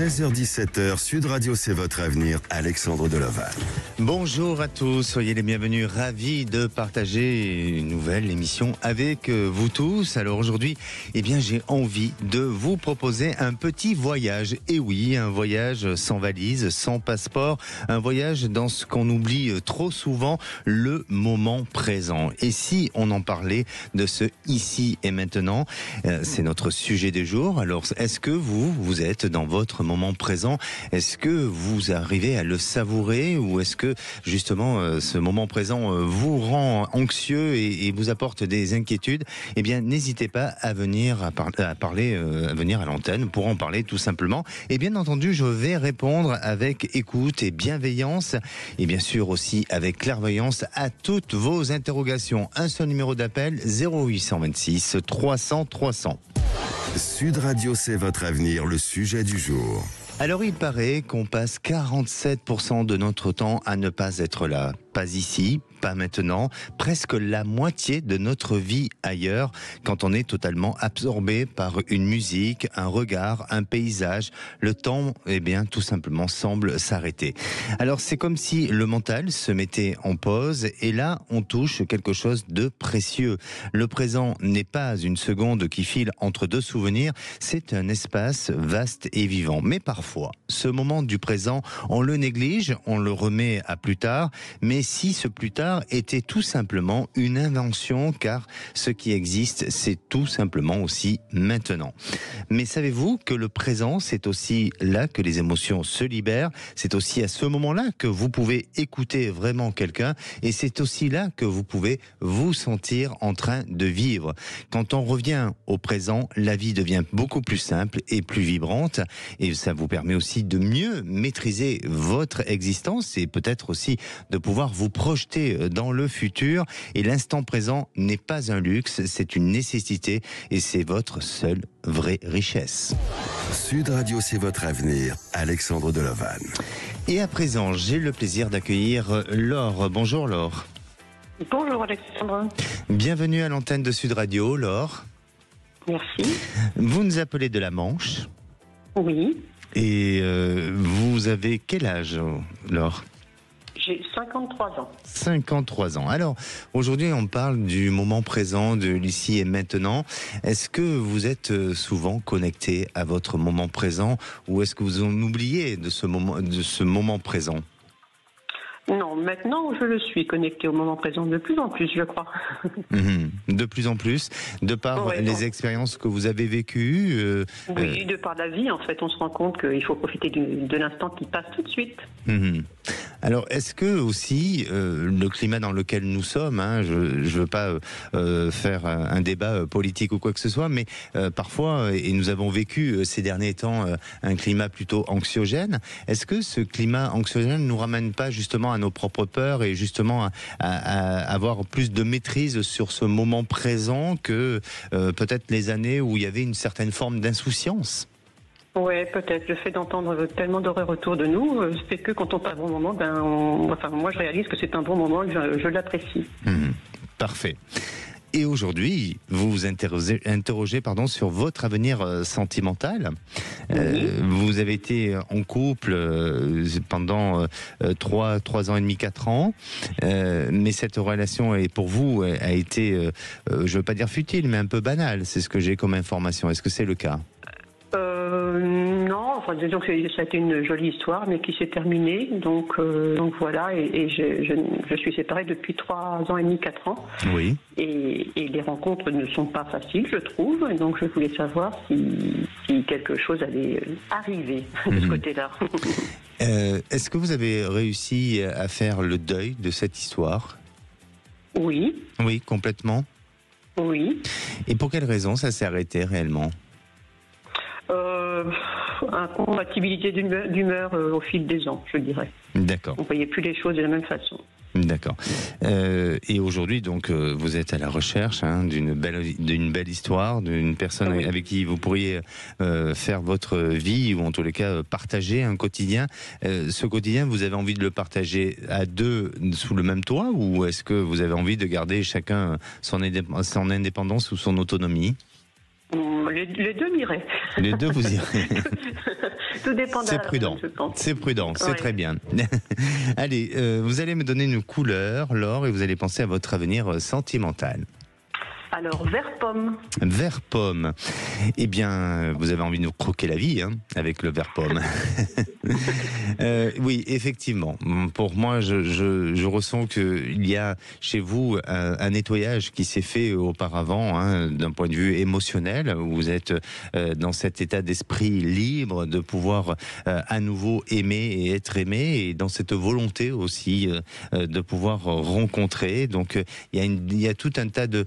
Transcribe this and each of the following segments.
16h-17h, Sud Radio, c'est votre avenir, Alexandre Delaval. Bonjour à tous, soyez les bienvenus, ravis de partager une nouvelle émission avec vous tous. Alors aujourd'hui, j'ai envie de vous proposer un petit voyage. Et oui, un voyage sans valise, sans passeport, un voyage dans ce qu'on oublie trop souvent, le moment présent. Et si on en parlait de ce ici et maintenant, c'est notre sujet du jour. Alors, est-ce que vous êtes dans votre moment présent? Est-ce que vous arrivez à le savourer, ou est-ce que justement ce moment présent vous rend anxieux et vous apporte des inquiétudes? Eh bien, n'hésitez pas à venir à venir à l'antenne pour en parler tout simplement. Et bien entendu, je vais répondre avec écoute et bienveillance, et bien sûr aussi avec clairvoyance à toutes vos interrogations. Un seul numéro d'appel, 0826 300 300. Sud Radio, c'est votre avenir, le sujet du jour. Alors il paraît qu'on passe 47% de notre temps à ne pas être là. Pas ici, pas maintenant, presque la moitié de notre vie ailleurs, quand on est totalement absorbé par une musique, un regard, un paysage. Le temps, tout simplement semble s'arrêter. Alors c'est comme si le mental se mettait en pause, et là on touche quelque chose de précieux. Le présent n'est pas une seconde qui file entre deux souvenirs, c'est un espace vaste et vivant. Mais parfois, ce moment du présent, on le néglige, on le remet à plus tard, mais si ce plus tard était tout simplement une invention, car ce qui existe, c'est tout simplement aussi maintenant. Mais savez-vous que le présent, c'est aussi là que les émotions se libèrent, c'est aussi à ce moment-là que vous pouvez écouter vraiment quelqu'un, et c'est aussi là que vous pouvez vous sentir en train de vivre. Quand on revient au présent, la vie devient beaucoup plus simple et plus vibrante, et ça vous permet aussi de mieux maîtriser votre existence, et peut-être aussi de pouvoir vous projeter dans le futur. Et l'instant présent n'est pas un luxe, c'est une nécessité, et c'est votre seule vraie richesse. Sud Radio, c'est votre avenir, Alexandre Delaval. Et à présent, j'ai le plaisir d'accueillir Laure. Bonjour Laure. Bonjour Alexandre. Bienvenue à l'antenne de Sud Radio, Laure. Merci. Vous nous appelez de la Manche. Oui. Et vous avez quel âge, Laure? J'ai 53 ans. 53 ans. Alors, aujourd'hui, on parle du moment présent, de l'ici et maintenant. Est-ce que vous êtes souvent connecté à votre moment présent, ou est-ce que vous en oubliez de ce moment présent? Non, maintenant je le suis connecté au moment présent de plus en plus, je crois. De plus en plus, de par les expériences que vous avez vécues. Oui, de par la vie, en fait, on se rend compte qu'il faut profiter de l'instant qui passe tout de suite. Alors, est-ce que aussi le climat dans lequel nous sommes, je ne veux pas faire un débat politique ou quoi que ce soit, mais parfois, et nous avons vécu ces derniers temps un climat plutôt anxiogène, est-ce que ce climat anxiogène ne nous ramène pas justement à nos propres peurs, et justement à avoir plus de maîtrise sur ce moment présent que peut-être les années où il y avait une certaine forme d'insouciance? Oui, peut-être. Le fait d'entendre tellement d'horreurs autour de nous fait que quand on passe un bon moment, moi je réalise que c'est un bon moment et que je l'apprécie. Parfait. Et aujourd'hui, vous vous interrogez sur votre avenir sentimental. Vous avez été en couple pendant 3 ans et demi, 4 ans. Mais cette relation, pour vous, a été, je ne veux pas dire futile, mais un peu banale. C'est ce que j'ai comme information. Est-ce que c'est le cas? Non, disons que ça a été une jolie histoire, mais qui s'est terminée. Donc voilà, et je suis séparée depuis 3 ans et demi, 4 ans. Oui. Et les rencontres ne sont pas faciles, je trouve. Et donc je voulais savoir si quelque chose allait arriver de ce côté-là. Est-ce que vous avez réussi à faire le deuil de cette histoire? Oui. Oui, complètement. Oui. Et pour quelle raison ça s'est arrêté réellement? Incompatibilité d'humeur au fil des ans, je dirais. D'accord. On ne voyait plus les choses de la même façon. D'accord. Et aujourd'hui, donc, vous êtes à la recherche d'une belle histoire, d'une personne avec qui vous pourriez faire votre vie, ou en tous les cas partager un quotidien. Ce quotidien, vous avez envie de le partager à deux sous le même toit, ou est-ce que vous avez envie de garder chacun son indépendance ou son autonomie? Les deux m'iraient. Les deux, vous irez. Tout dépend de C'est la prudent. personne, je pense. C'est prudent, c'est Ouais. très bien. Allez, vous allez me donner une couleur, Laure, et vous allez penser à votre avenir sentimental. Alors, vert pomme. Vert pomme. Eh bien, vous avez envie de nous croquer la vie, hein, avec le vert pomme. Oui, effectivement. Pour moi, je ressens qu'il y a chez vous un nettoyage qui s'est fait auparavant, hein, d'un point de vue émotionnel, où vous êtes dans cet état d'esprit libre de pouvoir à nouveau aimer et être aimé, et dans cette volonté aussi de pouvoir rencontrer. Donc, il y a tout un tas de...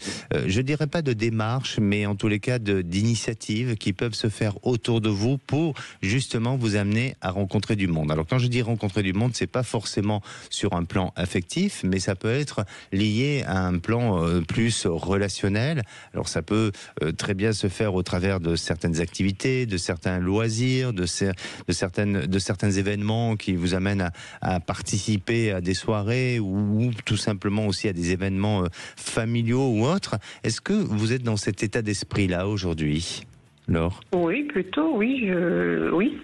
je dirais pas de démarches, mais en tous les cas d'initiatives qui peuvent se faire autour de vous pour justement vous amener à rencontrer du monde. Alors quand je dis rencontrer du monde, c'est pas forcément sur un plan affectif, mais ça peut être lié à un plan plus relationnel. Alors ça peut très bien se faire au travers de certaines activités, de certains loisirs, de certains événements qui vous amènent à participer à des soirées ou tout simplement aussi à des événements familiaux ou autres. Est-ce que vous êtes dans cet état d'esprit-là aujourd'hui, Laure? Oui, plutôt, oui. Oui.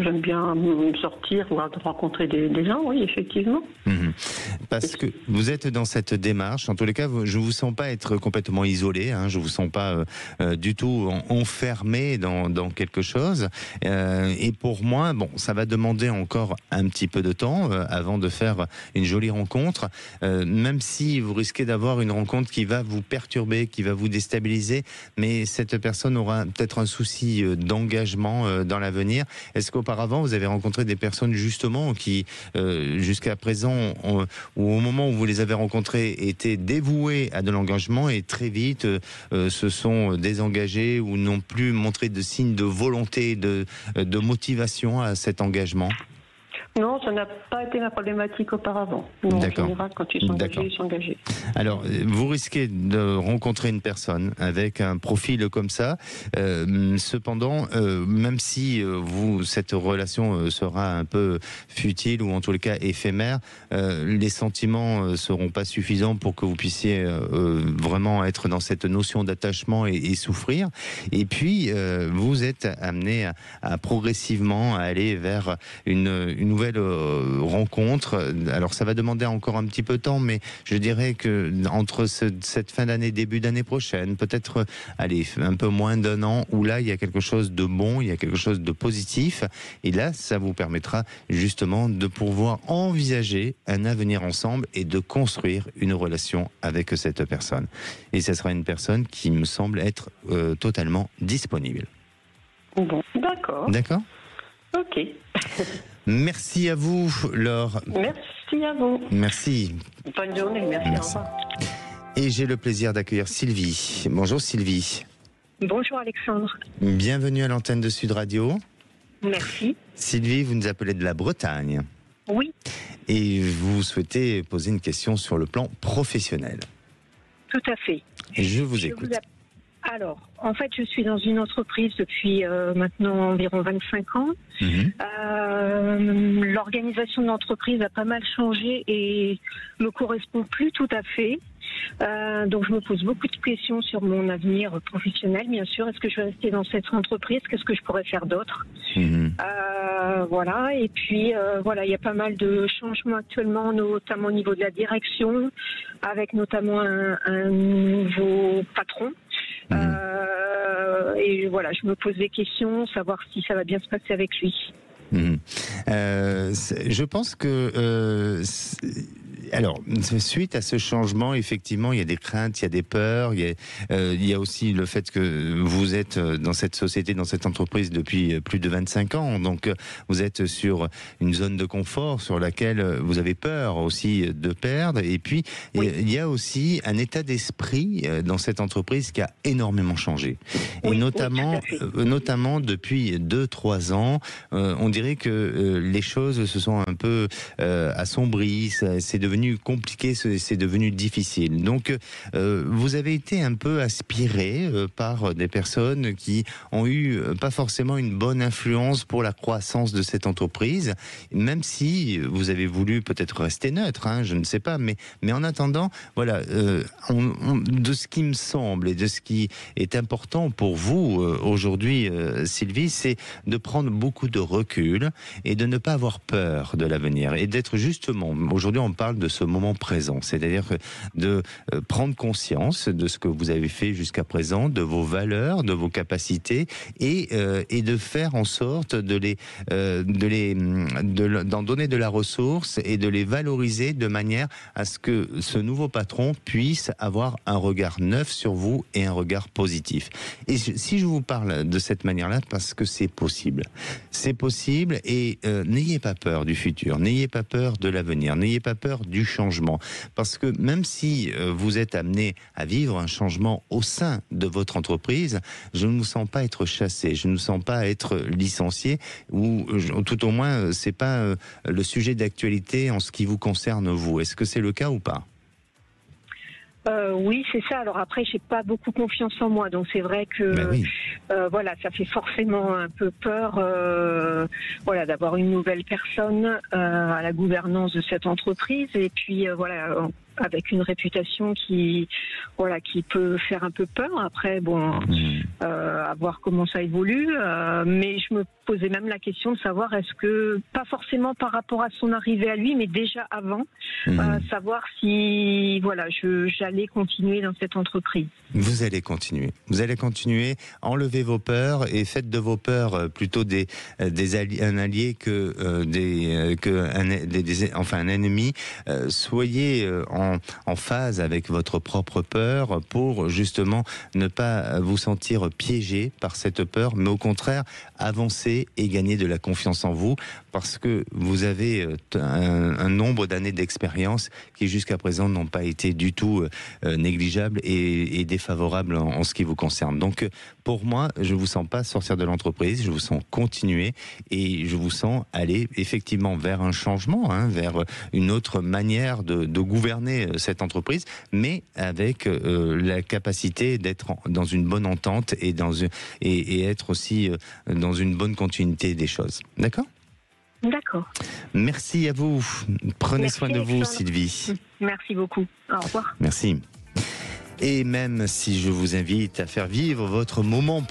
J'aime bien sortir ou rencontrer des gens, oui, effectivement. Parce que vous êtes dans cette démarche. En tous les cas, je ne vous sens pas être complètement isolé. Hein, je ne vous sens pas du tout enfermé dans quelque chose. Et pour moi, bon, ça va demander encore un petit peu de temps avant de faire une jolie rencontre. Même si vous risquez d'avoir une rencontre qui va vous perturber, qui va vous déstabiliser, mais cette personne aura peut-être un souci d'engagement dans l'avenir. Est-ce qu'auparavant, vous avez rencontré des personnes justement qui, jusqu'à présent, ou au moment où vous les avez rencontrées, étaient dévouées à de l'engagement et très vite se sont désengagées ou n'ont plus montré de signes de volonté, de motivation à cet engagement? Non, ça n'a pas été ma problématique auparavant. Non, en général, quand ils sont engagés, ils sont engagés. Alors, vous risquez de rencontrer une personne avec un profil comme ça. Cependant, même si cette relation sera un peu futile ou en tous les cas éphémère, les sentiments ne seront pas suffisants pour que vous puissiez vraiment être dans cette notion d'attachement et souffrir. Et puis, vous êtes amené à progressivement à aller vers une nouvelle rencontre. Alors ça va demander encore un petit peu de temps, mais je dirais que entre cette fin d'année, début d'année prochaine, peut-être un peu moins d'un an, où là il y a quelque chose de bon, il y a quelque chose de positif, et là ça vous permettra justement de pouvoir envisager un avenir ensemble et de construire une relation avec cette personne. Et ce sera une personne qui me semble être totalement disponible. Bon, d'accord. D'accord ? Ok. Merci à vous, Laure. Merci à vous. Merci. Bonne journée, merci. Au revoir. Et j'ai le plaisir d'accueillir Sylvie. Bonjour Sylvie. Bonjour Alexandre. Bienvenue à l'antenne de Sud Radio. Merci. Sylvie, vous nous appelez de la Bretagne. Oui. Et vous souhaitez poser une question sur le plan professionnel. Tout à fait. Et je vous écoute. Alors, en fait, je suis dans une entreprise depuis maintenant environ 25 ans. L'organisation de l'entreprise a pas mal changé et me correspond plus tout à fait. Donc, je me pose beaucoup de questions sur mon avenir professionnel, bien sûr. Est-ce que je vais rester dans cette entreprise? Qu'est-ce que je pourrais faire d'autre? Voilà. Et puis, voilà, il y a pas mal de changements actuellement, notamment au niveau de la direction, avec notamment un nouveau patron. Et voilà, je me pose des questions, savoir si ça va bien se passer avec lui. Je pense que alors, suite à ce changement, effectivement, il y a des craintes, il y a des peurs, il y a aussi le fait que vous êtes dans cette société, dans cette entreprise depuis plus de 25 ans. Donc, vous êtes sur une zone de confort sur laquelle vous avez peur aussi de perdre. Et puis, il y a aussi un état d'esprit dans cette entreprise qui a énormément changé. Et notamment depuis 2-3 ans, on dirait que les choses se sont un peu assombries. C'est devenu devenu compliqué, c'est devenu difficile. Donc, vous avez été un peu aspiré par des personnes qui ont eu pas forcément une bonne influence pour la croissance de cette entreprise, même si vous avez voulu peut-être rester neutre, hein, je ne sais pas, mais en attendant, voilà, de ce qui me semble et de ce qui est important pour vous aujourd'hui, Sylvie, c'est de prendre beaucoup de recul et de ne pas avoir peur de l'avenir et d'être justement, aujourd'hui on parle de ce moment présent, c'est-à-dire de prendre conscience de ce que vous avez fait jusqu'à présent, de vos valeurs, de vos capacités et de faire en sorte d'en donner de la ressource et de les valoriser de manière à ce que ce nouveau patron puisse avoir un regard neuf sur vous et un regard positif. Et si je vous parle de cette manière-là, parce que c'est possible. C'est possible et n'ayez pas peur du futur, n'ayez pas peur de l'avenir, n'ayez pas peur du changement. Parce que même si vous êtes amené à vivre un changement au sein de votre entreprise, je ne vous sens pas être chassé, je ne vous sens pas être licencié, ou tout au moins, c'est pas le sujet d'actualité en ce qui vous concerne vous. Est-ce que c'est le cas ou pas ? Oui, c'est ça. Alors après, j'ai pas beaucoup confiance en moi, donc c'est vrai que oui. Voilà, ça fait forcément un peu peur, voilà, d'avoir une nouvelle personne à la gouvernance de cette entreprise, et puis voilà, avec une réputation qui peut faire un peu peur. Après, bon, à voir comment ça évolue, mais je me posais même la question de savoir est-ce que, pas forcément par rapport à son arrivée à lui, mais déjà avant, savoir si voilà, j'allais continuer dans cette entreprise. Vous allez continuer, enlevez vos peurs et faites de vos peurs plutôt un allié un ennemi. Soyez en phase avec votre propre peur pour justement ne pas vous sentir piégé par cette peur, mais au contraire avancer et gagner de la confiance en vous, parce que vous avez un nombre d'années d'expérience qui jusqu'à présent n'ont pas été du tout négligeables et défavorables en ce qui vous concerne. Donc pour moi, je ne vous sens pas sortir de l'entreprise, je vous sens continuer et je vous sens aller effectivement vers un changement, vers une autre manière de gouverner cette entreprise, mais avec la capacité d'être dans une bonne entente et être aussi dans une bonne continuité des choses. D'accord ? D'accord. Merci à vous. Prenez soin de vous, Sylvie. Merci beaucoup. Au revoir. Merci. Et même si je vous invite à faire vivre votre moment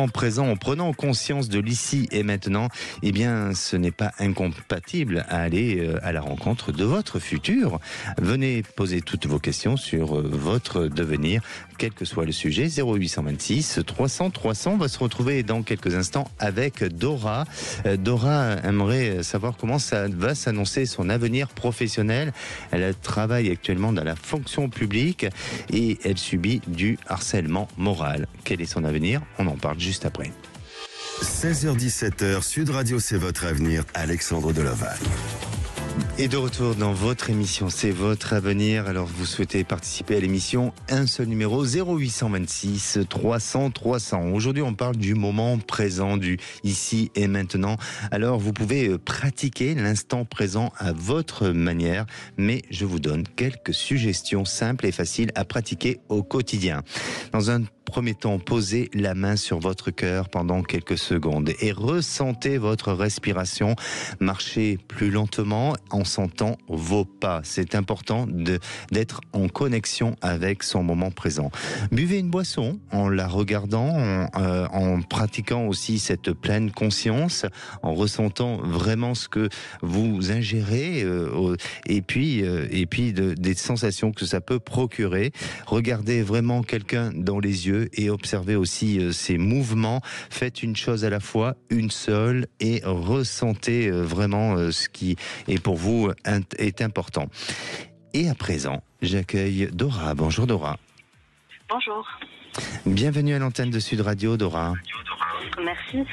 présent en prenant conscience de l'ici et maintenant, eh bien, ce n'est pas incompatible à aller à la rencontre de votre futur. Venez poser toutes vos questions sur votre devenir, quel que soit le sujet. 0826 300 300. On va se retrouver dans quelques instants avec Dora. Dora aimerait savoir comment ça va s'annoncer son avenir professionnel. Elle travaille actuellement dans la fonction publique et elle subit du harcèlement moral. Quel est son avenir ? On en parle juste après. 16h-17h, Sud Radio, c'est votre avenir. Alexandre Deloval. Et de retour dans votre émission, c'est votre avenir. Alors vous souhaitez participer à l'émission, un seul numéro, 0826 300 300. Aujourd'hui on parle du moment présent, du ici et maintenant. Alors vous pouvez pratiquer l'instant présent à votre manière, mais je vous donne quelques suggestions simples et faciles à pratiquer au quotidien. Dans un premier temps, posez la main sur votre cœur pendant quelques secondes et ressentez votre respiration. Marchez plus lentement en sentant vos pas. C'est important d'être en connexion avec son moment présent. Buvez une boisson en la regardant, en pratiquant aussi cette pleine conscience, en ressentant vraiment ce que vous ingérez et puis des sensations que ça peut procurer. Regardez vraiment quelqu'un dans les yeux et observez aussi ses mouvements. Faites une chose à la fois, une seule, et ressentez vraiment ce qui est pour vous est important. Et à présent, j'accueille Dora. Bonjour Dora. Bonjour. Bienvenue à l'antenne de Sud Radio, Dora. Merci.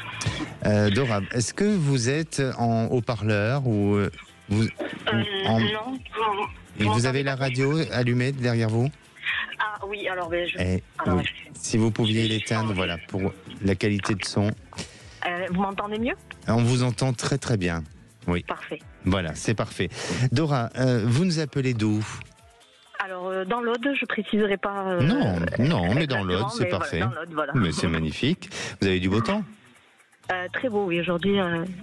Dora, est-ce que vous êtes en haut-parleur ou non. Vous avez la radio allumée derrière vous ? Ah oui, alors si vous pouviez l'éteindre, voilà, pour la qualité de son. Vous m'entendez mieux ? On vous entend très très bien. Oui. Parfait. Voilà, c'est parfait. Dora, vous nous appelez d'où ? Alors, dans l'Aude, je préciserai pas. Non, mais dans l'Aude, c'est parfait. Voilà, dans l'Aude, voilà. Mais c'est magnifique. Vous avez du beau temps ? Très beau, oui. Aujourd'hui,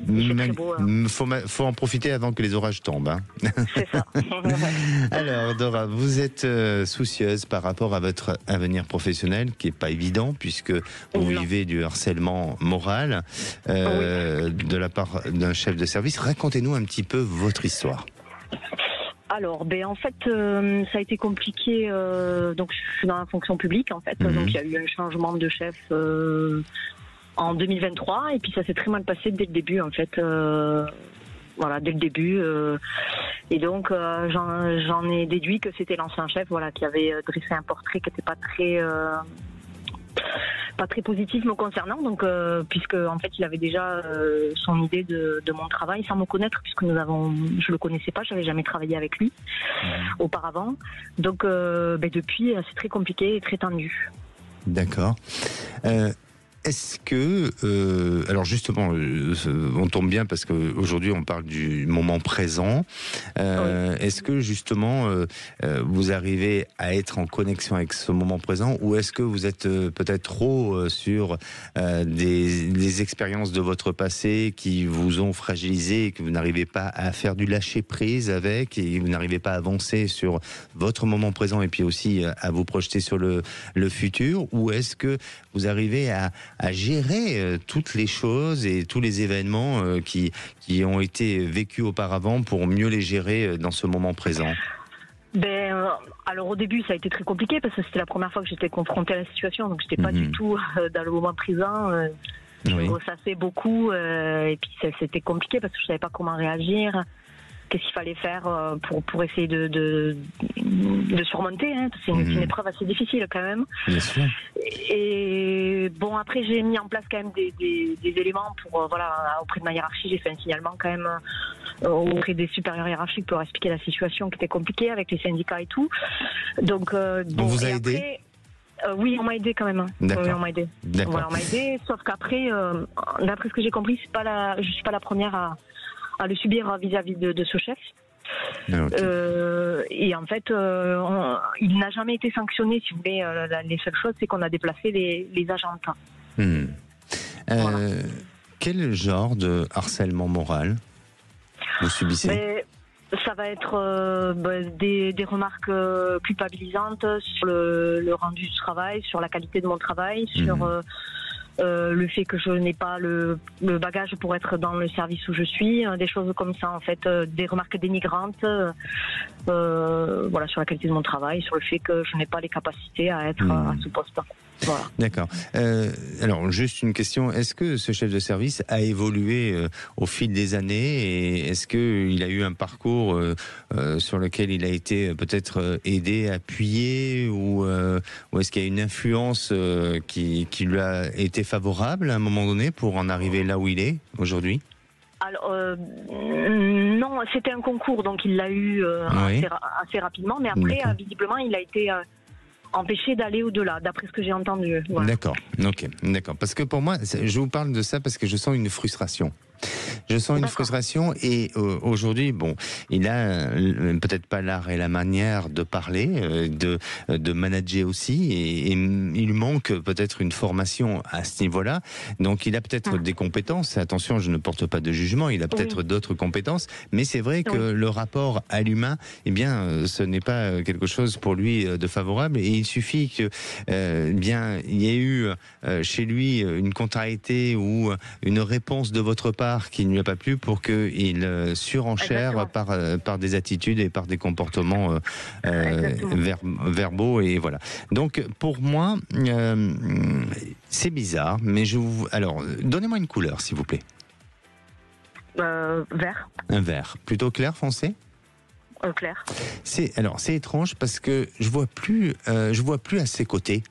il fait très beau. Faut en profiter avant que les orages tombent. Hein. C'est ça. Alors, Dora, vous êtes soucieuse par rapport à votre avenir professionnel, qui n'est pas évident, puisque vous vivez du harcèlement moral de la part d'un chef de service. Racontez-nous un petit peu votre histoire. Alors, en fait, ça a été compliqué. Donc, je suis dans la fonction publique, en fait. Donc, il y a eu un changement de chef en 2023, et puis ça s'est très mal passé dès le début, en fait. Voilà, dès le début. Et donc, j'en ai déduit que c'était l'ancien chef, voilà, qui avait dressé un portrait qui n'était pas très positif me concernant, donc puisque en fait il avait déjà son idée de mon travail sans me connaître, puisque je le connaissais pas, j'avais jamais travaillé avec lui auparavant. Donc depuis c'est très compliqué et très tendu. D'accord. Est-ce que, alors justement, on tombe bien parce qu'aujourd'hui on parle du moment présent. Est-ce que justement vous arrivez à être en connexion avec ce moment présent, ou est-ce que vous êtes peut-être trop sur des expériences de votre passé qui vous ont fragilisé et que vous n'arrivez pas à faire du lâcher prise avec, et vous n'arrivez pas à avancer sur votre moment présent et puis aussi à vous projeter sur le futur, ou est-ce que vous arrivez à gérer toutes les choses et tous les événements qui ont été vécus auparavant pour mieux les gérer dans ce moment présent? Alors au début ça a été très compliqué parce que c'était la première fois que j'étais confrontée à la situation, donc j'étais pas du tout dans le moment présent. Je ressassais beaucoup et puis c'était compliqué parce que je savais pas comment réagir. Qu'est-ce qu'il fallait faire pour essayer de surmonter, hein. C'est une épreuve assez difficile quand même. Bien sûr. Et bon, après j'ai mis en place quand même des éléments pour auprès de ma hiérarchie, j'ai fait un signalement quand même auprès des supérieurs hiérarchiques pour expliquer la situation qui était compliquée avec les syndicats et tout. Donc on vous a aidé? Oui, on m'a aidé quand même. Hein. D'accord. Oui, on m'a aidé. D'accord. Voilà, on m'a aidé, sauf qu'après, d'après ce que j'ai compris, je suis pas la première à le subir vis-à-vis de ce chef. Et en fait, il n'a jamais été sanctionné, si vous voulez. Les seules choses, c'est qu'on a déplacé les agents de temps. Quel genre de harcèlement moral vous subissez? Ça va être des remarques culpabilisantes sur le rendu du travail, sur la qualité de mon travail, sur le fait que je n'ai pas le bagage pour être dans le service où je suis, des choses comme ça en fait, des remarques dénigrantes sur la qualité de mon travail, sur le fait que je n'ai pas les capacités à être à ce poste. Voilà. D'accord. Alors, juste une question. Est-ce que ce chef de service a évolué au fil des années, et est-ce qu'il a eu un parcours sur lequel il a été peut-être aidé, appuyé, ou est-ce qu'il y a une influence qui lui a été favorable à un moment donné pour en arriver là où il est aujourd'hui? Alors, non, c'était un concours, donc il l'a eu assez rapidement, mais après, visiblement, il a été empêché d'aller au-delà, d'après ce que j'ai entendu. Voilà. D'accord, d'accord. Parce que pour moi, je vous parle de ça parce que je sens une frustration. Je sens une frustration, et aujourd'hui, bon, il a peut-être pas l'art et la manière de parler, de manager aussi, et il lui manque peut-être une formation à ce niveau-là. Donc il a peut-être des compétences, attention, je ne porte pas de jugement, il a peut-être d'autres compétences, mais c'est vrai que le rapport à l'humain, eh bien, ce n'est pas quelque chose pour lui de favorable, et il suffit que, bien, il y ait eu chez lui une contrariété ou une réponse de votre part qui ne lui a pas plu pour qu'il surenchère par des attitudes et par des comportements verbaux, et voilà. Donc pour moi, c'est bizarre, mais alors donnez-moi une couleur s'il vous plaît. Vert. Un vert, plutôt clair, foncé? Clair. C'est étrange parce que je vois plus à ses côtés.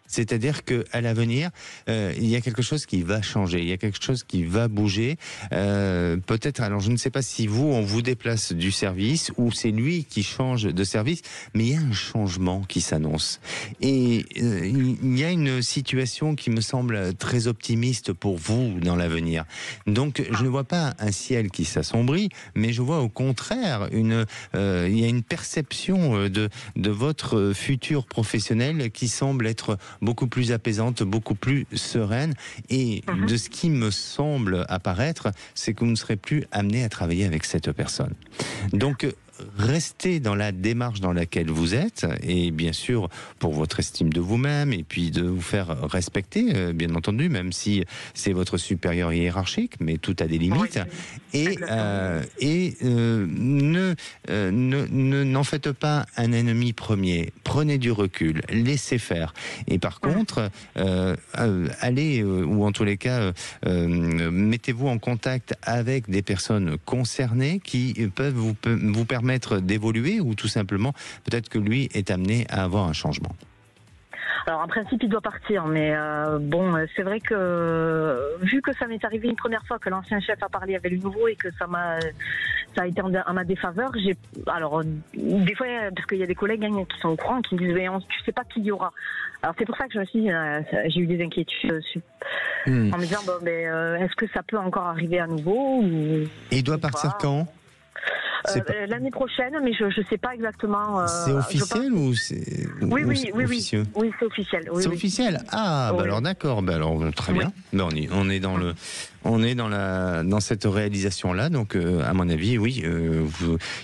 C'est-à-dire qu'à l'avenir, il y a quelque chose qui va changer, il y a quelque chose qui va bouger. Peut-être, alors je ne sais pas si on vous déplace du service ou c'est lui qui change de service, mais il y a un changement qui s'annonce. Et il y a une situation qui me semble très optimiste pour vous dans l'avenir. Donc je ne vois pas un ciel qui s'assombrit, mais je vois au contraire, il y a une perception de votre futur professionnel qui semble être beaucoup plus apaisante, beaucoup plus sereine. Et de ce qui me semble apparaître, c'est que vous ne serez plus amené à travailler avec cette personne. Donc, restez dans la démarche dans laquelle vous êtes, et bien sûr pour votre estime de vous-même, et puis de vous faire respecter, bien entendu, même si c'est votre supérieur hiérarchique, mais tout a des limites. Oui, n'en faites pas un ennemi premier. Prenez du recul, laissez faire. Et par contre, allez, ou en tous les cas, mettez-vous en contact avec des personnes concernées qui peuvent vous permettre d'évoluer, ou tout simplement peut-être que lui est amené à avoir un changement. Alors en principe il doit partir, mais bon, c'est vrai que vu que ça m'est arrivé une première fois que l'ancien chef a parlé avec le nouveau et que ça a été en ma défaveur, alors des fois, parce qu'il y a des collègues qui sont au courant, qui me disent tu sais pas qui il y aura. Alors c'est pour ça que je me suis dit, j'ai eu des inquiétudes en me disant est-ce que ça peut encore arriver à nouveau ou... Et il doit partir quand? L'année prochaine, mais je ne sais pas exactement. C'est officiel ou c'est officieux? Oui, c'est officiel. Oui, c'est officiel. Ah, bah alors d'accord. Bah alors très bien. Bah on est dans le. On est dans cette réalisation-là, donc à mon avis, oui, il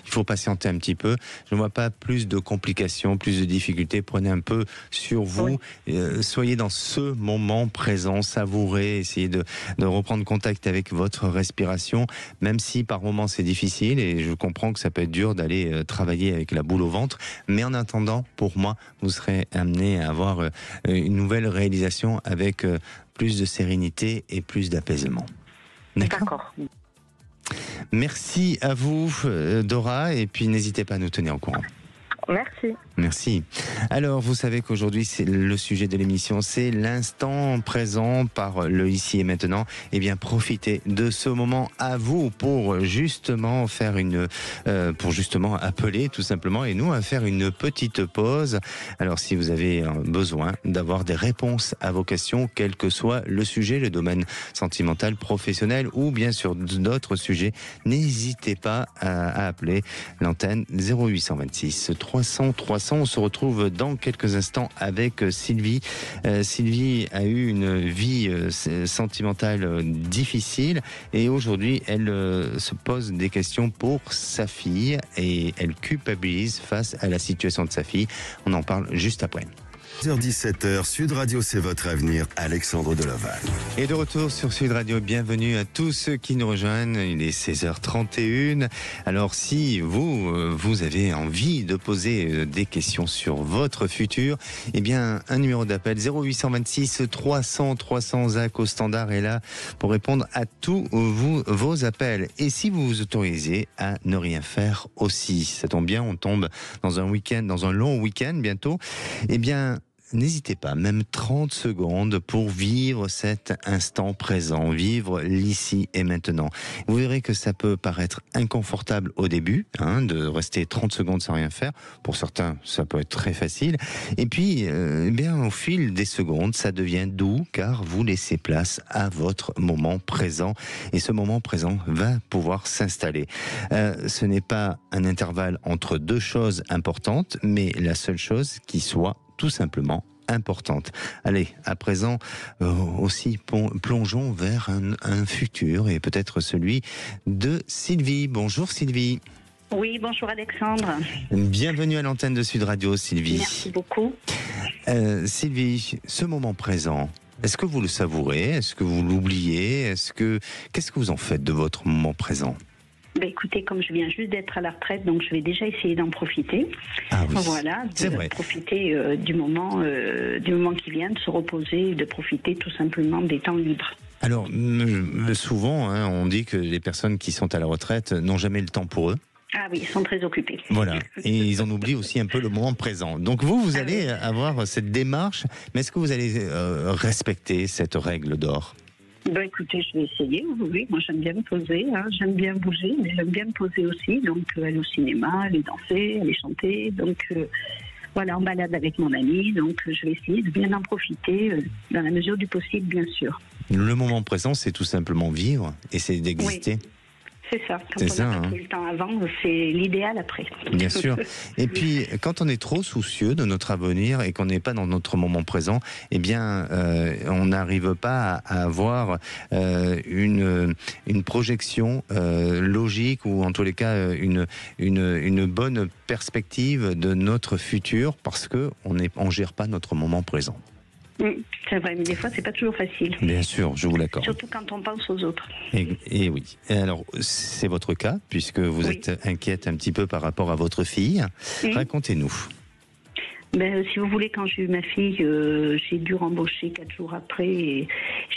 faut patienter un petit peu. Je ne vois pas plus de complications, plus de difficultés. Prenez un peu sur vous, soyez dans ce moment présent, savourez, essayez de reprendre contact avec votre respiration, même si par moments c'est difficile, et je comprends que ça peut être dur d'aller travailler avec la boule au ventre, mais en attendant, pour moi, vous serez amené à avoir une nouvelle réalisation avec plus de sérénité et plus d'apaisement. D'accord. Merci à vous, Dora, et puis n'hésitez pas à nous tenir au courant. Merci. Merci. Alors, vous savez qu'aujourd'hui, c'est le sujet de l'émission, c'est l'instant présent par le ici et maintenant. Eh bien, profitez de ce moment à vous pour justement appeler tout simplement, et nous à faire une petite pause. Alors, si vous avez besoin d'avoir des réponses à vos questions, quel que soit le sujet, le domaine sentimental, professionnel ou bien sûr d'autres sujets, n'hésitez pas à appeler l'antenne 0826 300 300. On se retrouve dans quelques instants avec Sylvie. Sylvie a eu une vie sentimentale difficile, et aujourd'hui elle se pose des questions pour sa fille et elle culpabilise face à la situation de sa fille. On en parle juste après. 16h-17h, Sud Radio, c'est votre avenir, Alexandre Delaval. Et de retour sur Sud Radio, bienvenue à tous ceux qui nous rejoignent, il est 16h31. Alors si vous avez envie de poser des questions sur votre futur, eh bien un numéro d'appel 0826 300 300, Zach au standard est là pour répondre à tous vos appels. Et si vous vous autorisez à ne rien faire aussi, ça tombe bien, on tombe dans un long week-end bientôt, eh bien n'hésitez pas, même 30 secondes pour vivre cet instant présent, vivre l'ici et maintenant. Vous verrez que ça peut paraître inconfortable au début, de rester 30 secondes sans rien faire. Pour certains, ça peut être très facile. Et puis, au fil des secondes, ça devient doux, car vous laissez place à votre moment présent. Et ce moment présent va pouvoir s'installer. Ce n'est pas un intervalle entre deux choses importantes, mais la seule chose qui soit tout simplement importante. Allez, à présent, aussi plongeons vers un futur, et peut-être celui de Sylvie. Bonjour Sylvie. Oui, bonjour Alexandre. Bienvenue à l'antenne de Sud Radio, Sylvie. Merci beaucoup. Sylvie, ce moment présent, est-ce que vous le savourez? Est-ce que vous l'oubliez? Qu'est-ce que vous en faites de votre moment présent? Écoutez, comme je viens juste d'être à la retraite, donc je vais déjà essayer d'en profiter. Ah oui, voilà, de profiter du moment qui vient, de se reposer, de profiter tout simplement des temps libres. Alors, souvent, on dit que les personnes qui sont à la retraite n'ont jamais le temps pour eux. Ah oui, ils sont très occupés. Voilà, et ils en oublient aussi un peu le moment présent. Donc vous allez avoir cette démarche, mais est-ce que vous allez respecter cette règle d'or ? Ben écoutez, je vais essayer, oui. Moi, j'aime bien me poser, hein. J'aime bien bouger, mais j'aime bien me poser aussi. Donc, aller au cinéma, aller danser, aller chanter. Donc, voilà, en balade avec mon ami. Donc, je vais essayer de bien en profiter dans la mesure du possible, bien sûr. Le moment présent, c'est tout simplement vivre, essayer d'exister. Oui. C'est ça, quand on n'a pas pris le temps avant, c'est l'idéal après. Bien sûr. Et puis, quand on est trop soucieux de notre avenir et qu'on n'est pas dans notre moment présent, eh bien, on n'arrive pas à avoir une projection logique ou en tous les cas une bonne perspective de notre futur parce qu'on ne gère pas notre moment présent. C'est vrai, mais des fois, c'est pas toujours facile. Bien sûr, je vous l'accorde. Surtout quand on pense aux autres. Et oui. Et alors, c'est votre cas, puisque vous êtes inquiète un petit peu par rapport à votre fille. Racontez-nous. Ben, si vous voulez, quand j'ai eu ma fille, j'ai dû rembaucher 4 jours après et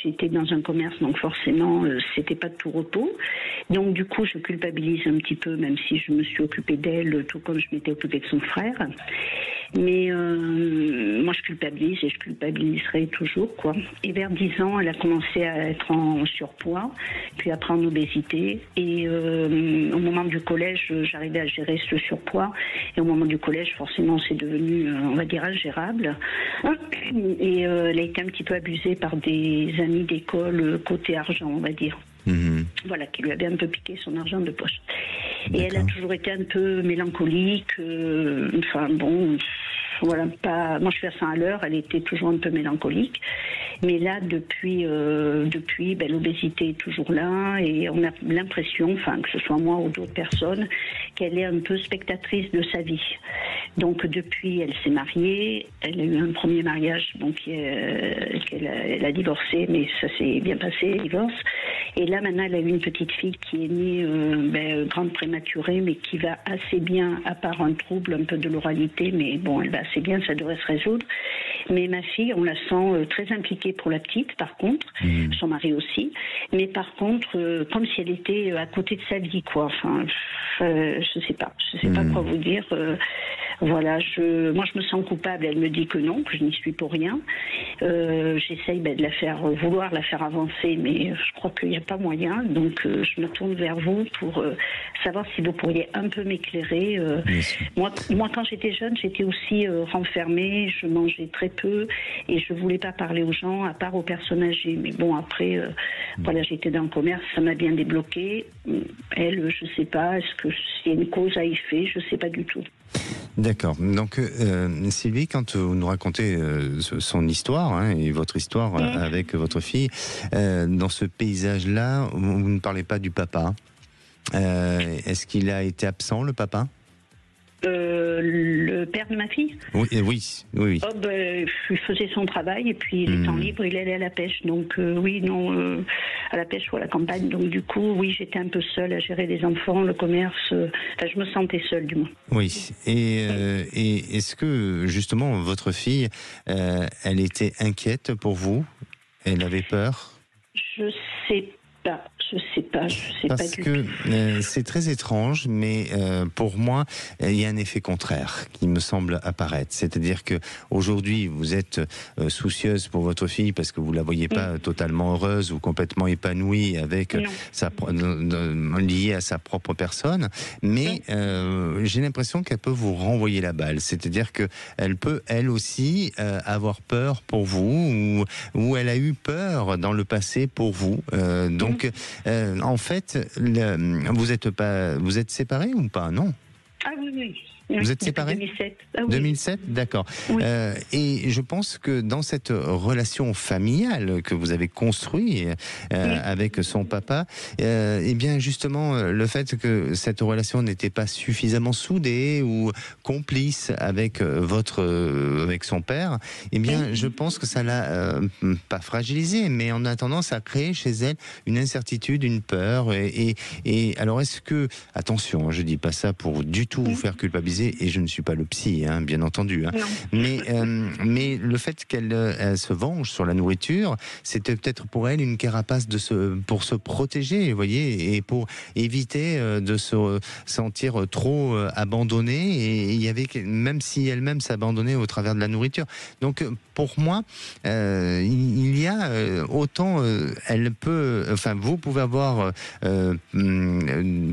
j'étais dans un commerce, donc forcément, c'était pas de tout repos. Donc du coup, je culpabilise un petit peu, même si je me suis occupée d'elle, tout comme je m'étais occupée de son frère. Mais moi, je culpabilise et je culpabiliserai toujours, quoi. Et vers 10 ans, elle a commencé à être en surpoids, puis après en obésité. Et au moment du collège, j'arrivais à gérer ce surpoids. Et au moment du collège, forcément, c'est devenu, on va dire, ingérable. Et elle a été un petit peu abusée par des amis d'école côté argent, on va dire. Voilà, qui lui avait un peu piqué son argent de poche. Et elle a toujours été un peu mélancolique, enfin bon, voilà, pas. Moi je suis à 100 à l'heure, elle était toujours un peu mélancolique. Mais là, depuis l'obésité est toujours là et on a l'impression, enfin que ce soit moi ou d'autres personnes, qu'elle est un peu spectatrice de sa vie. Donc depuis, elle s'est mariée, elle a eu un premier mariage, donc elle a divorcé, mais ça s'est bien passé, divorce. Et là maintenant, elle a eu une petite fille qui est née grande prématurée, mais qui va assez bien, à part un trouble un peu de l'oralité, mais bon, elle va assez bien, ça devrait se résoudre. Mais ma fille, on la sent très impliquée pour la petite, par contre, son mari aussi, mais par contre, comme si elle était à côté de sa vie, quoi. Enfin, je sais pas quoi vous dire. Voilà, moi je me sens coupable, elle me dit que non, que je n'y suis pour rien. J'essaye de vouloir la faire avancer, mais je crois qu'il n'y a pas moyen. Donc je me tourne vers vous pour savoir si vous pourriez un peu m'éclairer. Moi, quand j'étais jeune, j'étais aussi renfermée, je mangeais très peu et je voulais pas parler aux gens, à part aux personnes âgées. Mais bon, après, voilà, j'étais dans le commerce, ça m'a bien débloqué. Elle, je sais pas, est-ce que s'il y a une cause à effet, je sais pas du tout. D'accord. Donc, Sylvie, quand vous nous racontez son histoire et votre histoire avec votre fille, dans ce paysage-là, vous ne parlez pas du papa. Est-ce qu'il a été absent, le papa ? Le père de ma fille ? Oui. Il faisait son travail et puis les temps libres, il allait à la pêche. Donc à la pêche ou à la campagne. Donc du coup, oui, j'étais un peu seule à gérer les enfants, le commerce. Je me sentais seule, du moins. Oui. Et est-ce que justement votre fille, elle était inquiète pour vous ? Elle avait peur ? Je sais pas. Parce que c'est très étrange, mais pour moi, il y a un effet contraire qui me semble apparaître. C'est-à-dire que aujourd'hui, vous êtes soucieuse pour votre fille parce que vous la voyez pas totalement heureuse ou complètement épanouie avec liée à sa propre personne, mais j'ai l'impression qu'elle peut vous renvoyer la balle. C'est-à-dire que elle peut, elle aussi, avoir peur pour vous ou elle a eu peur dans le passé pour vous. Donc en fait, vous êtes séparés ou pas? Non. Ah oui. Vous êtes séparés? 2007. 2007, d'accord. Oui. Et je pense que dans cette relation familiale que vous avez construite avec son papa, eh bien justement, le fait que cette relation n'était pas suffisamment soudée ou complice avec avec son père, eh bien je pense que ça l'a pas fragilisée, mais en attendant, ça a créé chez elle une incertitude, une peur. Et alors est-ce que, attention, je dis pas ça pour du tout vous faire culpabiliser, utiliser, et je ne suis pas le psy, hein, bien entendu, hein, mais le fait qu'elle se venge sur la nourriture, c'était peut-être pour elle une carapace pour se protéger, vous voyez, et pour éviter de se sentir trop abandonnée, et il y avait, même si elle-même s'abandonnait au travers de la nourriture. Donc pour moi, il y a autant elle peut, enfin vous pouvez avoir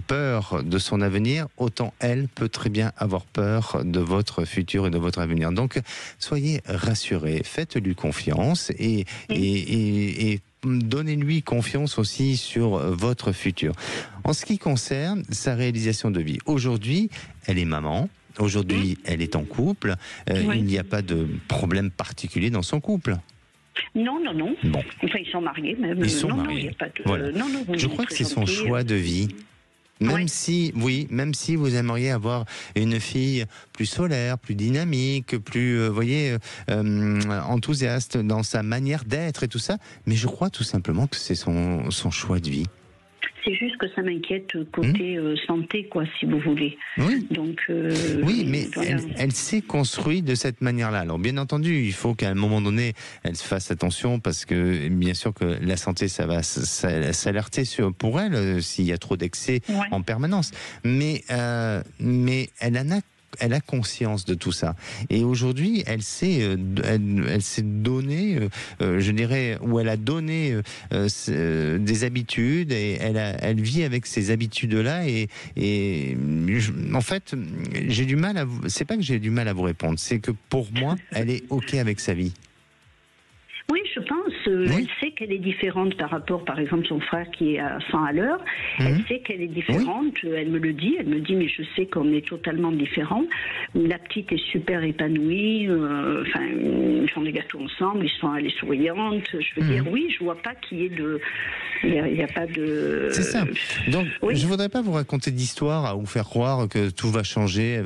peur de son avenir, autant elle peut très bien avoir peur de votre futur et de votre avenir. Donc soyez rassurés, faites-lui confiance et donnez-lui confiance aussi sur votre futur. En ce qui concerne sa réalisation de vie, aujourd'hui, elle est maman. Aujourd'hui, elle est en couple. Il n'y a pas de problème particulier dans son couple. Non. Bon. Enfin, ils sont mariés, même. Ils sont mariés. mariés. Il n'y a pas de... Voilà. Je crois que c'est son choix de vie. Même si vous aimeriez avoir une fille plus solaire, plus dynamique, plus, enthousiaste dans sa manière d'être et tout ça, mais je crois tout simplement que c'est son choix de vie. C'est juste que ça m'inquiète côté santé, quoi, si vous voulez. Oui. Donc, oui, mais voilà. elle s'est construite de cette manière-là. Alors, bien entendu, il faut qu'à un moment donné, elle se fasse attention parce que, bien sûr, que la santé, ça va s'alerter pour elle s'il y a trop d'excès en permanence. Mais elle a conscience de tout ça. Et aujourd'hui, elle s'est donné, je dirais, ou elle a donné des habitudes, et elle vit avec ces habitudes-là. En fait, j'ai du mal c'est pas que j'ai du mal à vous répondre, c'est que pour moi, elle est OK avec sa vie. Oui, je pense. Elle sait qu'elle est différente par rapport, par exemple, son frère qui est à 100 à l'heure. Elle sait qu'elle est différente. Elle me le dit. Elle me dit, mais je sais qu'on est totalement différents. La petite est super épanouie. Enfin, ils font des gâteaux ensemble. Elle est souriante. Je veux dire, oui, je vois pas qu'il y ait de... Il n'y a pas de... C'est ça. Donc, je voudrais pas vous raconter d'histoire à vous faire croire que tout va changer.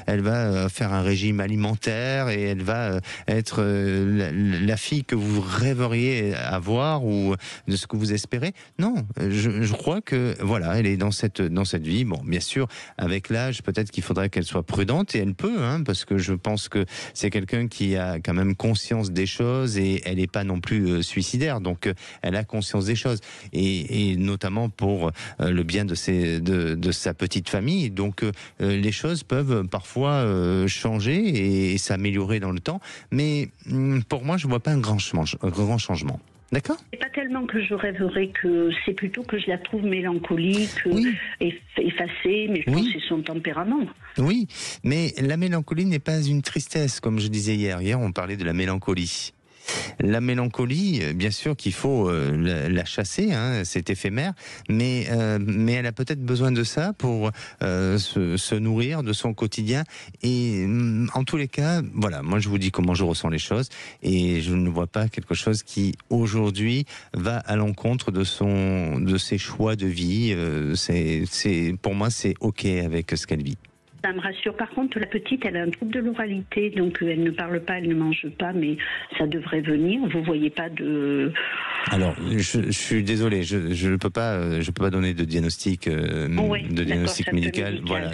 Elle va faire un régime alimentaire et elle va être la fille que vous rêveriez avoir ou de ce que vous espérez. Non, je crois que voilà, elle est dans cette vie. Bon, bien sûr, avec l'âge, peut-être qu'il faudrait qu'elle soit prudente, et elle peut, hein, parce que je pense que c'est quelqu'un qui a quand même conscience des choses, et elle n'est pas non plus suicidaire. Donc, elle a conscience des choses, et notamment pour le bien de sa petite famille. Donc, les choses peuvent parfois changer et s'améliorer dans le temps. Mais pour moi, je vois pas un grand changement. D'accord ? C'est pas tellement que je rêverais, que c'est plutôt que je la trouve mélancolique, effacée, mais je pense que c'est son tempérament. Oui, mais la mélancolie n'est pas une tristesse, comme je disais hier. Hier, on parlait de la mélancolie. La mélancolie, bien sûr qu'il faut la chasser, hein, c'est éphémère, mais elle a peut-être besoin de ça pour se nourrir de son quotidien. Et en tous les cas, voilà, moi je vous dis comment je ressens les choses, et je ne vois pas quelque chose qui aujourd'hui va à l'encontre de ses choix de vie. Pour moi, c'est OK avec ce qu'elle vit. Ça me rassure. Par contre, la petite, elle a un trouble de l'oralité, donc elle ne parle pas, elle ne mange pas, mais ça devrait venir. Vous voyez pas de... Alors, je suis désolé, je peux pas donner de diagnostic, médical. Voilà,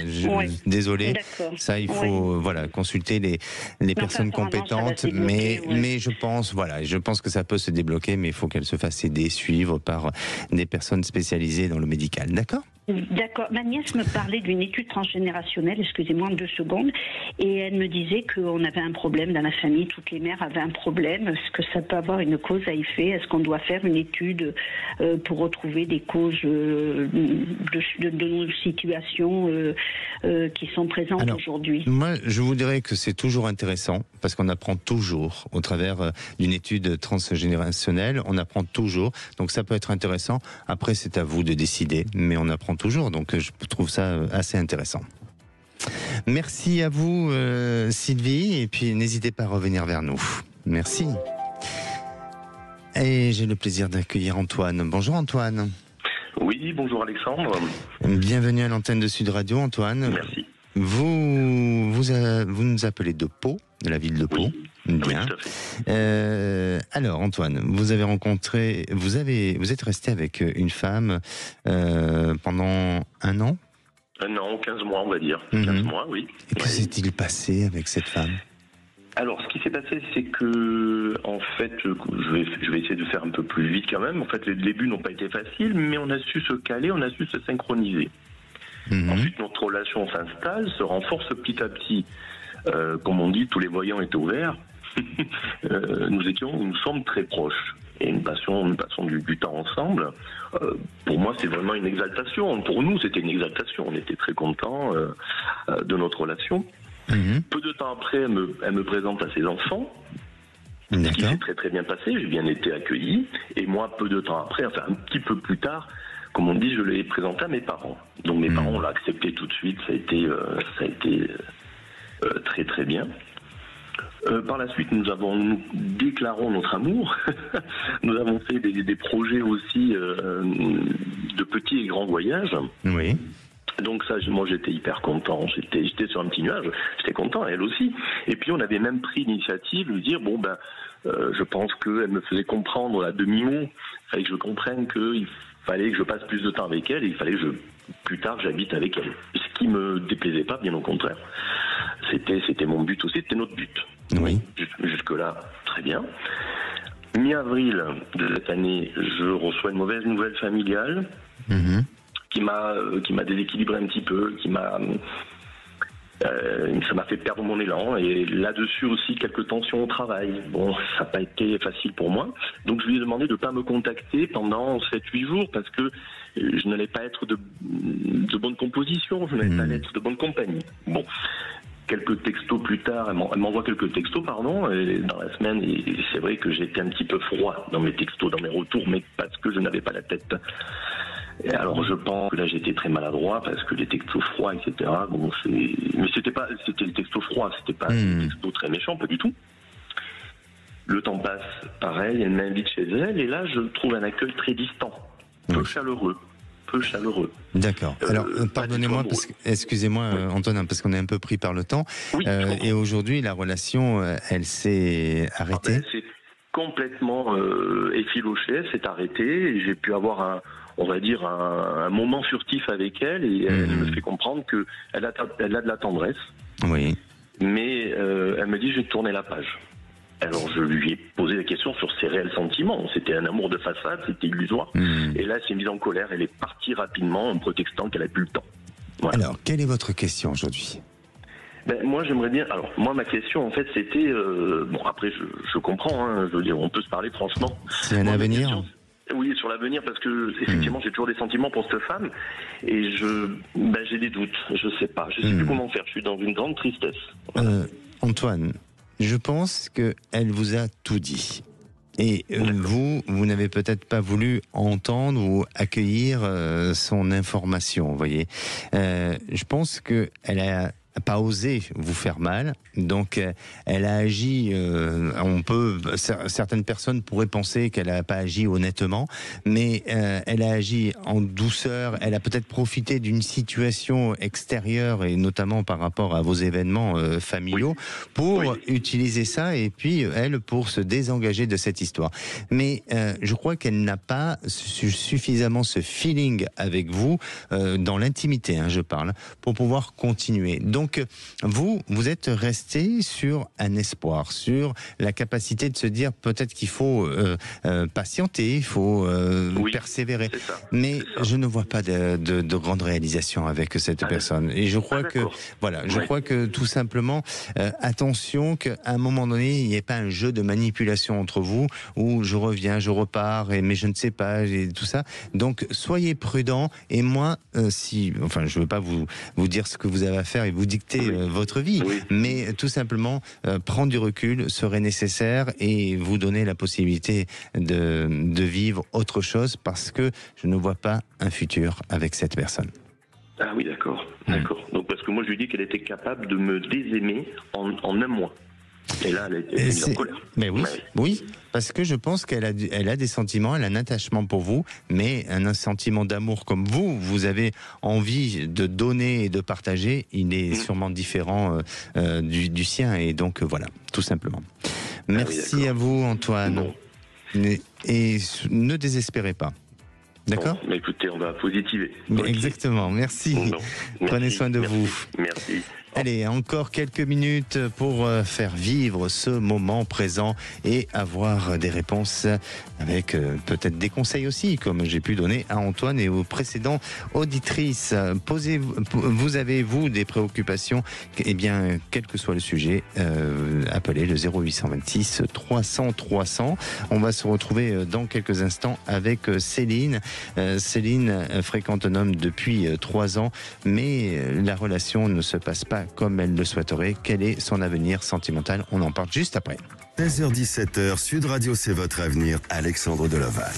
désolé. Ça, il faut consulter les personnes compétentes, mais je pense que ça peut se débloquer, mais il faut qu'elle se fasse aider, suivre par des personnes spécialisées dans le médical. D'accord ? D'accord. Ma nièce me parlait d'une étude transgénérationnelle, excusez-moi 2 secondes, et elle me disait qu'on avait un problème dans la famille, toutes les mères avaient un problème. Est-ce que ça peut avoir une cause à effet ? Est-ce qu'on doit faire une étude pour retrouver des causes de nos situations qui sont présentes aujourd'hui ? Moi, je vous dirais que c'est toujours intéressant, parce qu'on apprend toujours, au travers d'une étude transgénérationnelle, on apprend toujours, donc ça peut être intéressant. Après, c'est à vous de décider, mais on apprend toujours, donc je trouve ça assez intéressant. Merci à vous, Sylvie, et puis n'hésitez pas à revenir vers nous. Merci. Et j'ai le plaisir d'accueillir Antoine. Bonjour Antoine. Oui, bonjour Alexandre. Bienvenue à l'antenne de Sud Radio, Antoine. Merci. Vous nous appelez de Pau, de la ville de Pau. Oui. Bien. Oui, tout à fait. Alors Antoine, vous êtes resté avec une femme pendant 1 an. Non, 15 mois, on va dire. 15 mois, oui. Et que s'est-il passé avec cette femme ? Alors, ce qui s'est passé, c'est que, en fait, je vais essayer de faire un peu plus vite quand même. En fait, les débuts n'ont pas été faciles, mais on a su se caler, on a su se synchroniser. Ensuite, notre relation s'installe, se renforce petit à petit. Comme on dit, tous les voyants étaient ouverts. Nous sommes très proches. Et nous passions du temps ensemble. Pour moi, c'est vraiment une exaltation. Pour nous, c'était une exaltation. On était très contents de notre relation. Peu de temps après, elle me présente à ses enfants. Ce qui s'est très très bien passé. J'ai bien été accueilli. Et moi, peu de temps après, enfin un petit peu plus tard, comme on dit, je l'ai présenté à mes parents. Donc mes parents l'ont accepté tout de suite. Ça a été très très bien. Par la suite, nous déclarons notre amour. Nous avons fait des projets aussi de petits et grands voyages. Oui. Donc ça, moi j'étais hyper content. J'étais sur un petit nuage. J'étais content, elle aussi. Et puis on avait même pris l'initiative de dire je pense qu'elle me faisait comprendre à demi-mot. Il fallait que je comprenne qu'il fallait que je passe plus de temps avec elle et il fallait que plus tard j'habite avec elle. Ce qui me déplaisait pas, bien au contraire. C'était mon but aussi, c'était notre but. Oui. Jusque-là, très bien. Mi-avril de cette année, je reçois une mauvaise nouvelle familiale qui m'a déséquilibré un petit peu, ça m'a fait perdre mon élan et là-dessus aussi quelques tensions au travail. Bon, ça n'a pas été facile pour moi. Donc je lui ai demandé de ne pas me contacter pendant 7-8 jours parce que je n'allais pas être de bonne composition, je n'allais pas être de bonne compagnie. Bon. Quelques textos plus tard, elle m'envoie quelques textos, et dans la semaine, et c'est vrai que j'étais un petit peu froid dans mes textos, dans mes retours, mais parce que je n'avais pas la tête. Et alors je pense que là j'étais très maladroit parce que les textos froids, etc. Mais c'était le texto froid, c'était pas un texto très méchant, pas du tout. Le temps passe, pareil, elle m'invite chez elle, et là je trouve un accueil très distant, peu chaleureux. D'accord. Alors, pardonnez-moi, excusez-moi, Antoine, parce qu'on est un peu pris par le temps. Oui, et aujourd'hui, la relation, elle s'est arrêtée. Elle s'est complètement effilochée, elle s'est arrêtée, et j'ai pu avoir un moment furtif avec elle, et elle me fait comprendre qu'elle a de la tendresse. Oui. Mais elle me dit, je vais tourner la page. Alors je lui ai posé la question sur ses réels sentiments. C'était un amour de façade, c'était illusoire. Et là, elle s'est mise en colère. Elle est partie rapidement en prétextant qu'elle n'a plus le temps. Voilà. Alors, quelle est votre question aujourd'hui ? Moi, j'aimerais bien... Alors, moi, ma question, en fait, c'était... après, je comprends. Je veux dire, on peut se parler franchement. C'est un avenir ? Oui, sur l'avenir, parce que effectivement, j'ai toujours des sentiments pour cette femme. Et j'ai des doutes. Je sais pas. Je sais plus comment faire. Je suis dans une grande tristesse. Voilà. Antoine, je pense qu'elle vous a tout dit. Et vous n'avez peut-être pas voulu entendre ou accueillir son information, vous voyez. Je pense qu'elle a pas osé vous faire mal, donc elle a agi, certaines personnes pourraient penser qu'elle n'a pas agi honnêtement, mais elle a agi en douceur, elle a peut-être profité d'une situation extérieure, et notamment par rapport à vos événements familiaux, pour utiliser ça, et puis elle, pour se désengager de cette histoire. Mais je crois qu'elle n'a pas suffisamment ce feeling avec vous, dans l'intimité, je parle, pour pouvoir continuer. Donc vous êtes resté sur un espoir, sur la capacité de se dire peut-être qu'il faut patienter, il faut persévérer. Mais je ne vois pas de grande réalisation avec cette personne. Et je crois je crois que tout simplement, attention qu'à un moment donné, il n'y ait pas un jeu de manipulation entre vous, où je reviens, je repars, mais je ne sais pas, et tout ça. Donc soyez prudents, et moi, je ne veux pas vous dire ce que vous avez à faire et vous dicter votre vie, mais tout simplement prendre du recul serait nécessaire et vous donner la possibilité de vivre autre chose, parce que je ne vois pas un futur avec cette personne. Ah oui, d'accord. Donc parce que moi je lui dis qu'elle était capable de me désaimer en un mois. Et là, elle était mise en colère. Mais oui, parce que je pense qu'elle a des sentiments, elle a un attachement pour vous, mais un sentiment d'amour comme vous avez envie de donner et de partager, il est sûrement différent du sien, et donc voilà, tout simplement. Merci à vous, Antoine. Et ne désespérez pas. D'accord. Bon, mais écoutez, on va positiver. Exactement, merci. Bon, Prenez soin de vous. Merci. Allez, encore quelques minutes pour faire vivre ce moment présent et avoir des réponses avec peut-être des conseils aussi, comme j'ai pu donner à Antoine et aux précédents auditrices. Vous avez, vous, des préoccupations? Eh bien, quel que soit le sujet, appelez le 0826 300 300. On va se retrouver dans quelques instants avec Céline. Céline fréquente un homme depuis 3 ans, mais la relation ne se passe pas comme elle le souhaiterait. Quel est son avenir sentimental? On en parle juste après. 16h-17h, Sud Radio, c'est votre avenir. Alexandre Deloval.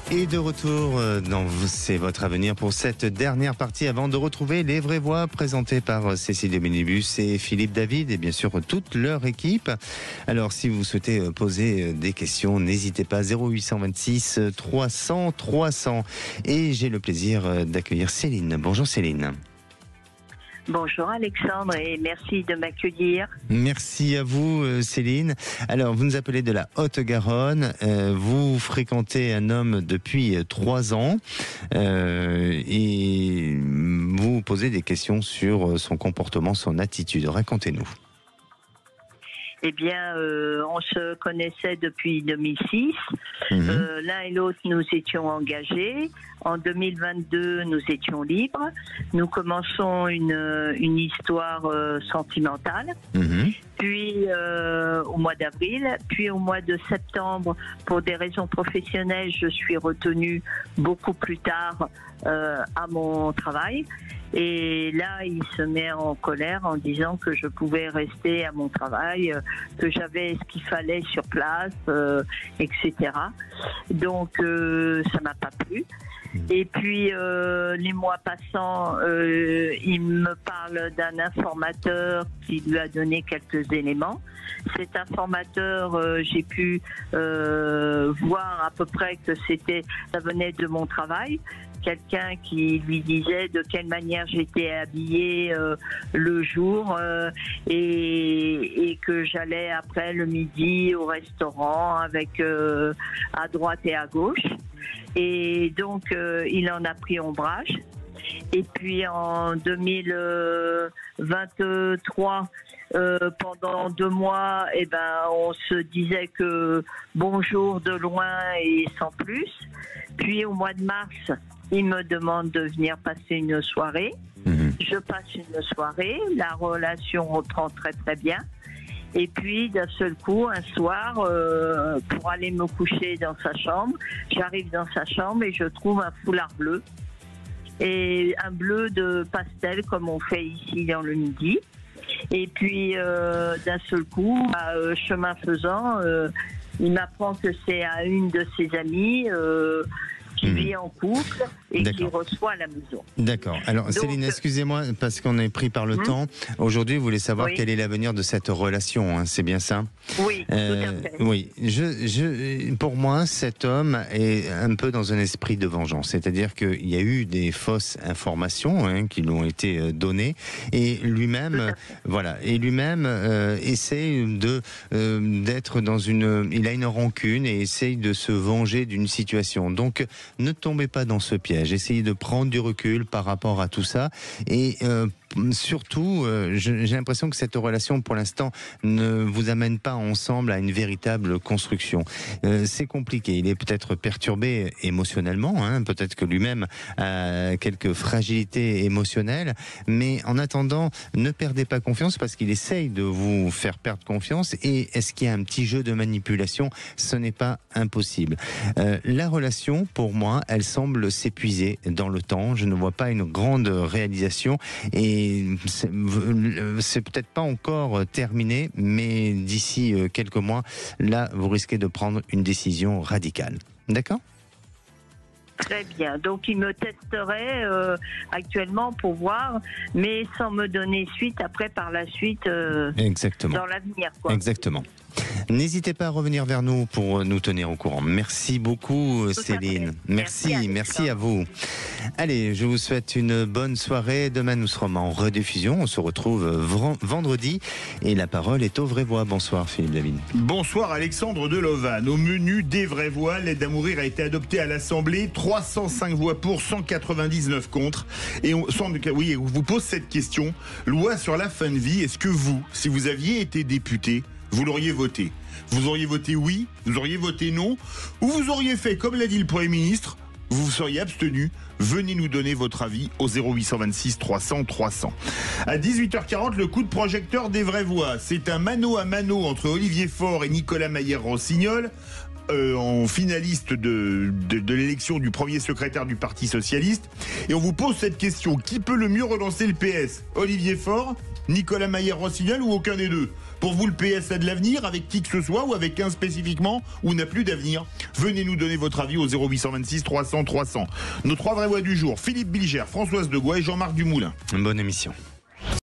Et de retour dans C'est votre avenir pour cette dernière partie avant de retrouver les vraies voix présentées par Cécile de Minibus et Philippe David et bien sûr toute leur équipe. Alors si vous souhaitez poser des questions, n'hésitez pas, 0826 300 300. Et j'ai le plaisir d'accueillir Céline. Bonjour Céline. Bonjour Alexandre et merci de m'accueillir. Merci à vous Céline. Alors vous nous appelez de la Haute-Garonne, vous fréquentez un homme depuis 3 ans et vous posez des questions sur son comportement, son attitude. Racontez-nous. Eh bien, on se connaissait depuis 2006. L'un et l'autre, nous étions engagés. En 2022, nous étions libres. Nous commençons une histoire sentimentale. Puis au mois d'avril, puis au mois de septembre, pour des raisons professionnelles, je suis retenue beaucoup plus tard à mon travail. Et là, il se met en colère en disant que je pouvais rester à mon travail, que j'avais ce qu'il fallait sur place, etc. Donc, ça m'a pas plu. Et puis, les mois passant, il me parle d'un informateur qui lui a donné quelques éléments. Cet informateur, j'ai pu voir à peu près que ça venait de mon travail. Quelqu'un qui lui disait de quelle manière j'étais habillée le jour et que j'allais après le midi au restaurant avec à droite et à gauche. Et donc, il en a pris ombrage. Et puis en 2023, pendant 2 mois, eh ben, on se disait que bonjour de loin et sans plus. Puis au mois de mars, il me demande de venir passer une soirée. Je passe une soirée, la relation reprend très très bien. Et puis d'un seul coup, un soir, pour aller me coucher dans sa chambre, j'arrive dans sa chambre et je trouve un foulard bleu. Et un bleu de pastel comme on fait ici dans le Midi. Et puis d'un seul coup, chemin faisant, il m'apprend que c'est à une de ses amies qui vit en couple et qui reçoit à la maison. D'accord. Alors donc, Céline, excusez-moi parce qu'on est pris par le temps. Aujourd'hui, vous voulez savoir quel est l'avenir de cette relation, hein, c'est bien ça? Oui, tout à fait. Oui, pour moi, cet homme est un peu dans un esprit de vengeance. C'est-à-dire qu'il y a eu des fausses informations qui lui ont été données et lui-même, essaie d'être dans il a une rancune et essaye de se venger d'une situation. Donc, ne tombez pas dans ce piège. Essayez de prendre du recul par rapport à tout ça. Et surtout, j'ai l'impression que cette relation, pour l'instant, ne vous amène pas ensemble à une véritable construction. C'est compliqué. Il est peut-être perturbé émotionnellement. Peut-être que lui-même a quelques fragilités émotionnelles. Mais en attendant, ne perdez pas confiance parce qu'il essaye de vous faire perdre confiance. Et est-ce qu'il y a un petit jeu de manipulation? Ce n'est pas impossible. La relation, pour moi, elle semble s'épuiser dans le temps. Je ne vois pas une grande réalisation. Et c'est peut-être pas encore terminé, mais d'ici quelques mois, là, vous risquez de prendre une décision radicale. D'accord ? Très bien. Donc, il me testerait actuellement pour voir, mais sans me donner suite après par la suite Exactement. dans l'avenir, quoi. Exactement. N'hésitez pas à revenir vers nous pour nous tenir au courant. Merci beaucoup Céline. Merci à vous. Allez, je vous souhaite une bonne soirée. Demain nous serons en rediffusion. On se retrouve vendredi et la parole est aux vraies voix. Bonsoir Philippe David. Bonsoir Alexandre Delovan. Au menu des vraies voix, l'aide à mourir a été adoptée à l'Assemblée. 305 voix pour, 199 contre. Et on vous pose cette question. Loi sur la fin de vie, est-ce que vous, si vous aviez été député, vous l'auriez voté? Vous auriez voté oui, vous auriez voté non, ou vous auriez fait, comme l'a dit le Premier ministre, vous vous seriez abstenu. Venez nous donner votre avis au 0826 300 300. À 18h40, le coup de projecteur des vraies voix. C'est un mano à mano entre Olivier Faure et Nicolas Mayer-Rossignol, en finaliste de l'élection du premier secrétaire du Parti Socialiste. Et on vous pose cette question. Qui peut le mieux relancer le PS? Olivier Faure, Nicolas Mayer-Rossignol ou aucun des deux? Pour vous, le PS a de l'avenir avec qui que ce soit ou avec un spécifiquement ou n'a plus d'avenir? Venez nous donner votre avis au 0826 300 300. Nos trois vraies voix du jour, Philippe Bilger, Françoise Degois et Jean-Marc Dumoulin. Bonne émission.